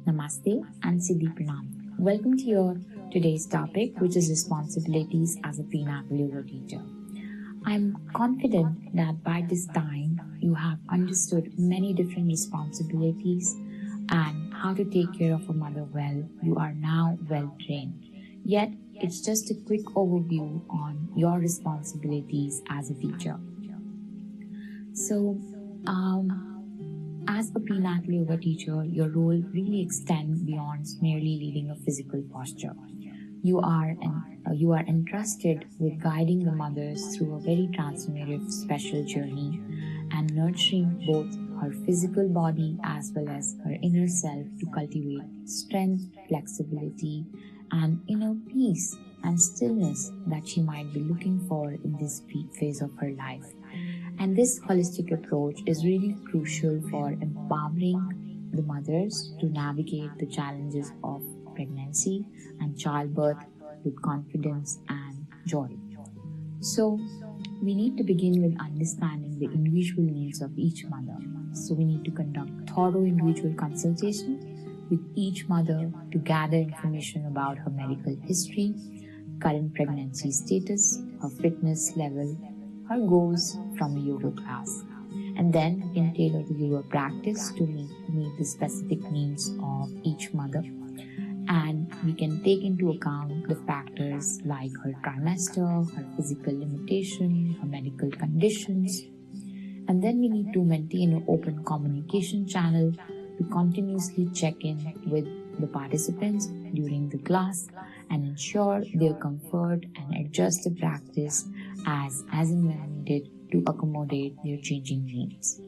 Namaste and Siddhi Pranam. Welcome to your today's topic, which is responsibilities as a prenatal yoga teacher. I'm confident that by this time you have understood many different responsibilities and how to take care of a mother well. You are now well trained. Yet, it's just a quick overview on your responsibilities as a teacher. So, as a prenatal yoga teacher, your role really extends beyond merely leading a physical posture. You are entrusted with guiding the mothers through a very transformative special journey and nurturing both her physical body as well as her inner self to cultivate strength, flexibility, and inner peace and stillness that she might be looking for in this phase of her life. And this holistic approach is really crucial for empowering the mothers to navigate the challenges of pregnancy and childbirth with confidence and joy. So, we need to begin with understanding the individual needs of each mother. So, we need to conduct thorough individual consultation with each mother to gather information about her medical history, current pregnancy status, her fitness level, her goals from the yoga class. And then we can tailor the yoga practice to meet the specific needs of each mother. And we can take into account the factors like her trimester, her physical limitation, her medical conditions. And then we need to maintain an open communication channel to continuously check in with the participants during the class and ensure their comfort and adjust the practice as and when needed to accommodate their changing needs.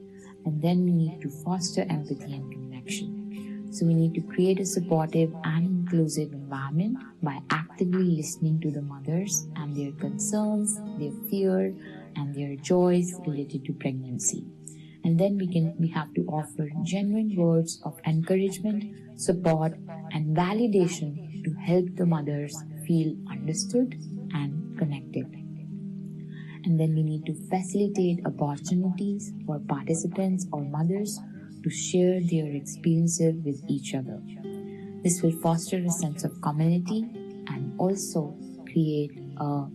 And then we need to foster empathy and connection. So we need to create a supportive and inclusive environment by actively listening to the mothers and their concerns, their fear, and their joys related to pregnancy. And then we have to offer genuine words of encouragement, support, and validation to help the mothers feel understood and connected. And then we need to facilitate opportunities for participants or mothers to share their experiences with each other. This will foster a sense of community and also create a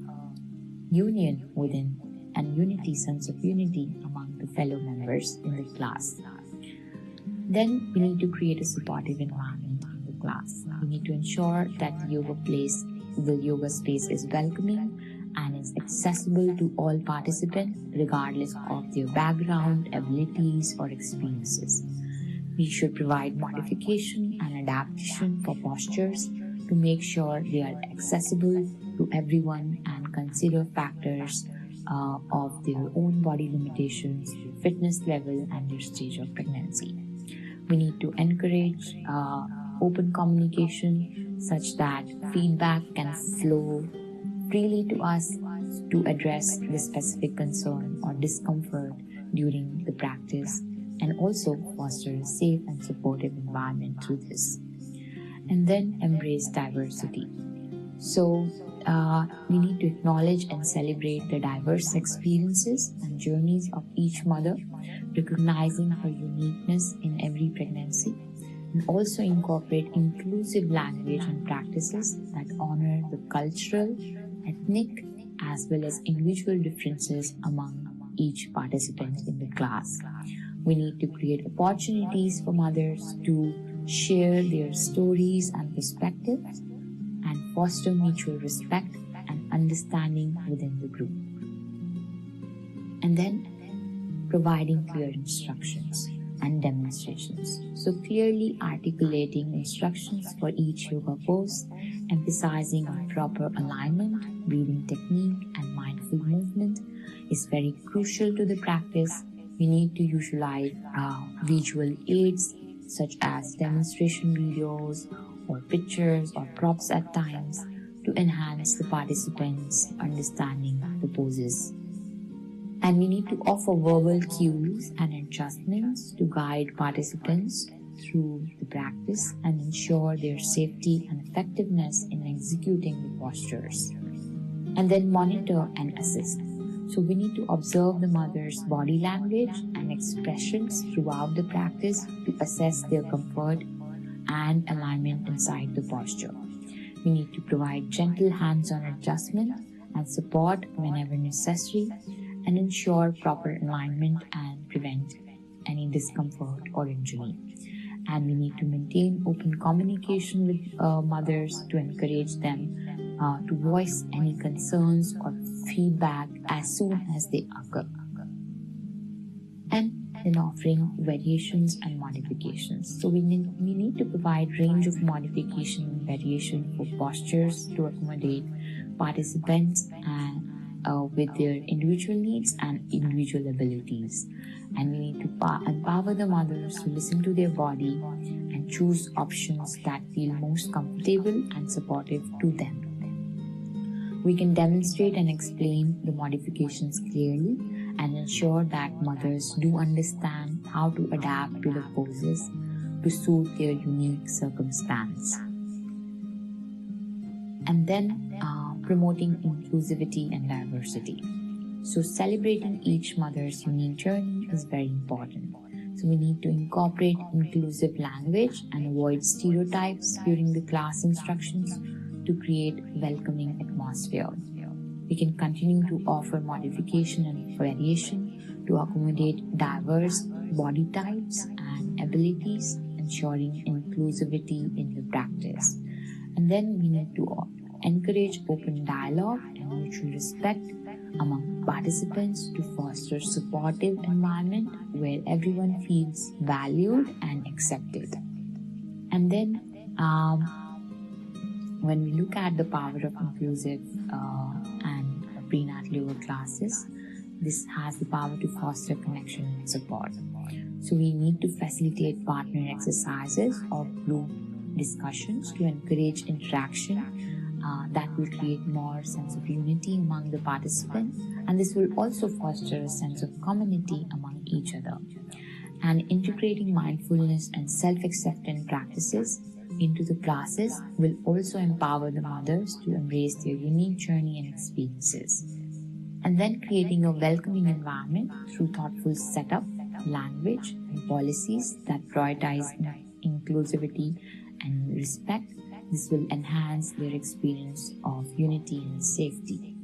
union within and sense of unity among the fellow members in the class. Then we need to create a supportive environment in the class. We need to ensure that the yoga space is welcoming and is accessible to all participants regardless of their background, abilities, or experiences. We should provide modification and adaptation for postures to make sure they are accessible to everyone and consider factors of their own body limitations, their fitness level, and their stage of pregnancy. We need to encourage open communication such that feedback can flow freely to us to address the specific concern or discomfort during the practice and also foster a safe and supportive environment through this. And then embrace diversity. So we need to acknowledge and celebrate the diverse experiences and journeys of each mother, recognizing her uniqueness in every pregnancy, and also incorporate inclusive language and practices that honor the cultural, ethnic, as well as individual differences among each participant in the class. We need to create opportunities for mothers to share their stories and perspectives and foster mutual respect and understanding within the group. And then providing clear instructions and demonstrations. So clearly articulating instructions for each yoga pose, emphasizing on proper alignment, breathing technique, and mindful movement is very crucial to the practice. We need to utilize visual aids such as demonstration videos or pictures or props at times to enhance the participants' understanding of the poses. And we need to offer verbal cues and adjustments to guide participants through the practice and ensure their safety and effectiveness in executing the postures. And then monitor and assist. So we need to observe the mother's body language and expressions throughout the practice to assess their comfort and and alignment inside the posture. We need to provide gentle hands-on adjustment and support whenever necessary, and ensure proper alignment and prevent any discomfort or injury. And we need to maintain open communication with mothers to encourage them to voice any concerns or feedback as soon as they occur. And in offering variations and modifications. So we need to provide range of modification and variation for postures to accommodate participants and with their individual needs and individual abilities. And we need to empower the mothers to listen to their body and choose options that feel most comfortable and supportive to them. We can demonstrate and explain the modifications clearly and ensure that mothers do understand how to adapt to the poses to suit their unique circumstance. And then promoting inclusivity and diversity. So celebrating each mother's unique journey is very important. So we need to incorporate inclusive language and avoid stereotypes during the class instructions to create welcoming atmosphere. We can continue to offer modification and variation to accommodate diverse body types and abilities, ensuring inclusivity in the practice. And then we need to encourage open dialogue and mutual respect among participants to foster supportive environment where everyone feels valued and accepted. And then when we look at the power of inclusive and prenatal yoga classes, this has the power to foster connection and support. So we need to facilitate partner exercises or group discussions to encourage interaction that will create more sense of unity among the participants, and this will also foster a sense of community among each other. And integrating mindfulness and self-acceptance practices into the classes will also empower the mothers to embrace their unique journey and experiences. And then creating a welcoming environment through thoughtful setup, language, and policies that prioritize inclusivity and respect. This will enhance their experience of unity and safety.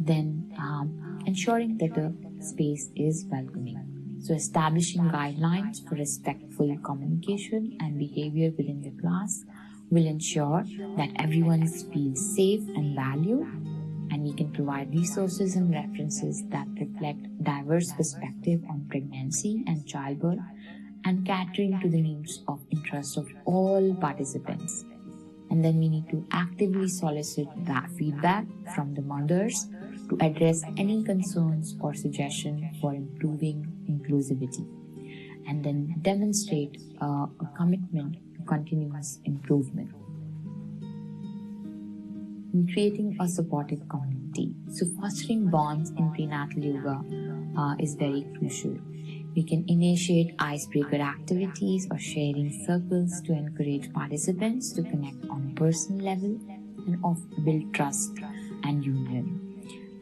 Then ensuring that the space is welcoming. So establishing guidelines for respectful communication and behavior within the class will ensure that everyone feels safe and valued, and we can provide resources and references that reflect diverse perspective on pregnancy and childbirth, and catering to the needs of interest of all participants. And then we need to actively solicit that feedback from the mothers to address any concerns or suggestions for improving inclusivity. And then demonstrate a commitment to continuous improvement. In creating a supportive community. So fostering bonds in prenatal yoga is very crucial. We can initiate icebreaker activities or sharing circles to encourage participants to connect on a personal level and build trust and union.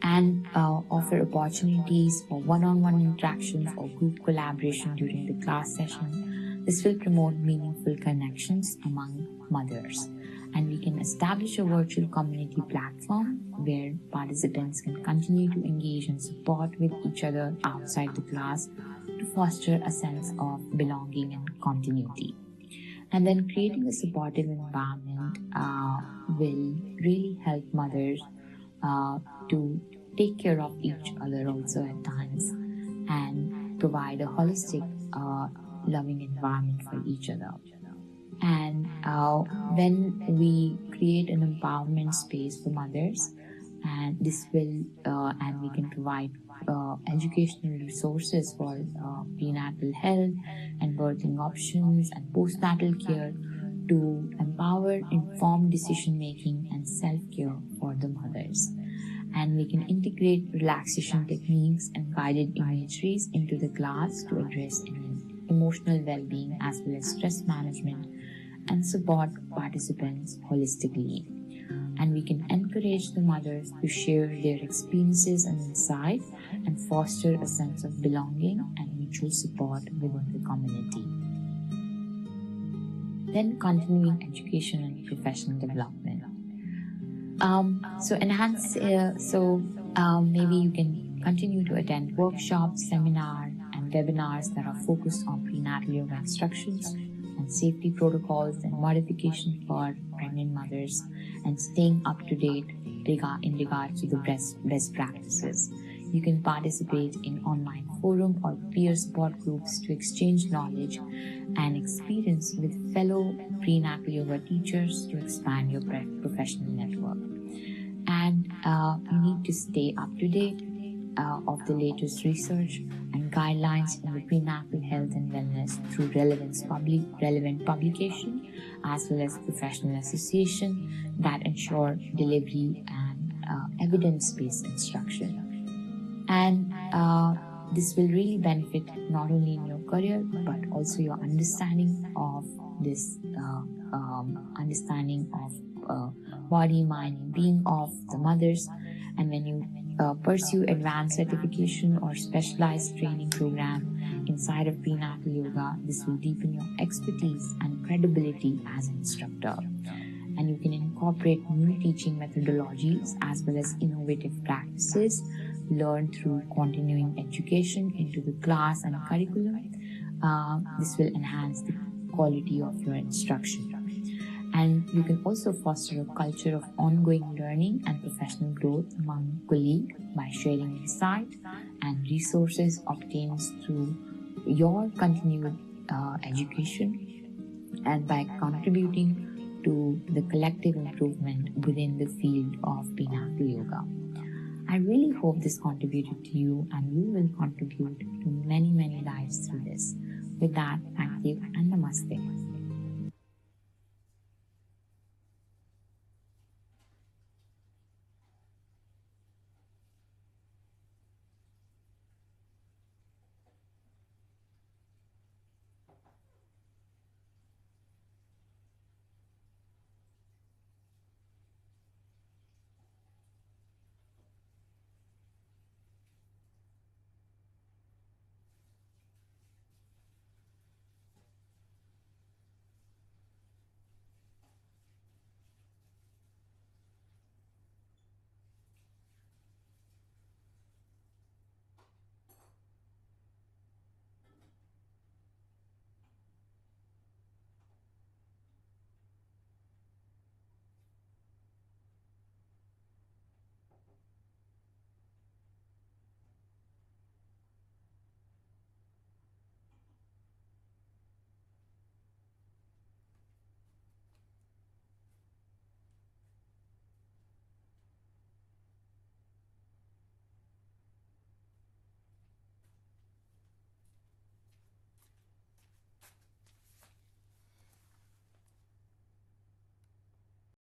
And offer opportunities for one-on-one interactions or group collaboration during the class session. This will promote meaningful connections among mothers. And we can establish a virtual community platform where participants can continue to engage and support with each other outside the class to foster a sense of belonging and continuity. And then creating a supportive environment will really help mothers to take care of each other also at times and provide a holistic, loving environment for each other. And when we create an empowerment space for mothers, and this will and we can provide educational resources for prenatal health and birthing options and postnatal care to empower informed decision making and self-care for the mothers. And we can integrate relaxation techniques and guided imageries into the class to address emotional well-being as well as stress management and support participants holistically. And we can encourage the mothers to share their experiences and insight and foster a sense of belonging and mutual support within the community. Then continuing education and professional development. Maybe you can continue to attend workshops, seminars, and webinars that are focused on prenatal yoga instructions and safety protocols and modification for pregnant mothers, and staying up to date in regards to the best practices. You can participate in online forum or peer support groups to exchange knowledge and experience with fellow prenatal yoga teachers to expand your professional network. And you need to stay up to date of the latest research and guidelines in the prenatal health and wellness through relevant publication, as well as professional association that ensure delivery and evidence-based instruction. And this will really benefit not only in your career but also your understanding of this body, mind, and being of the mothers. And when you pursue advanced certification or specialized training program inside of prenatal yoga, this will deepen your expertise and credibility as an instructor. And you can incorporate new teaching methodologies as well as innovative practices learned through continuing education into the class and curriculum. This will enhance the quality of your instruction. And you can also foster a culture of ongoing learning and professional growth among colleagues by sharing insight and resources obtained through your continued education, and by contributing to the collective improvement within the field of prenatal yoga. I really hope this contributed to you, and you will contribute to many lives through this. With that, thank you and namaste.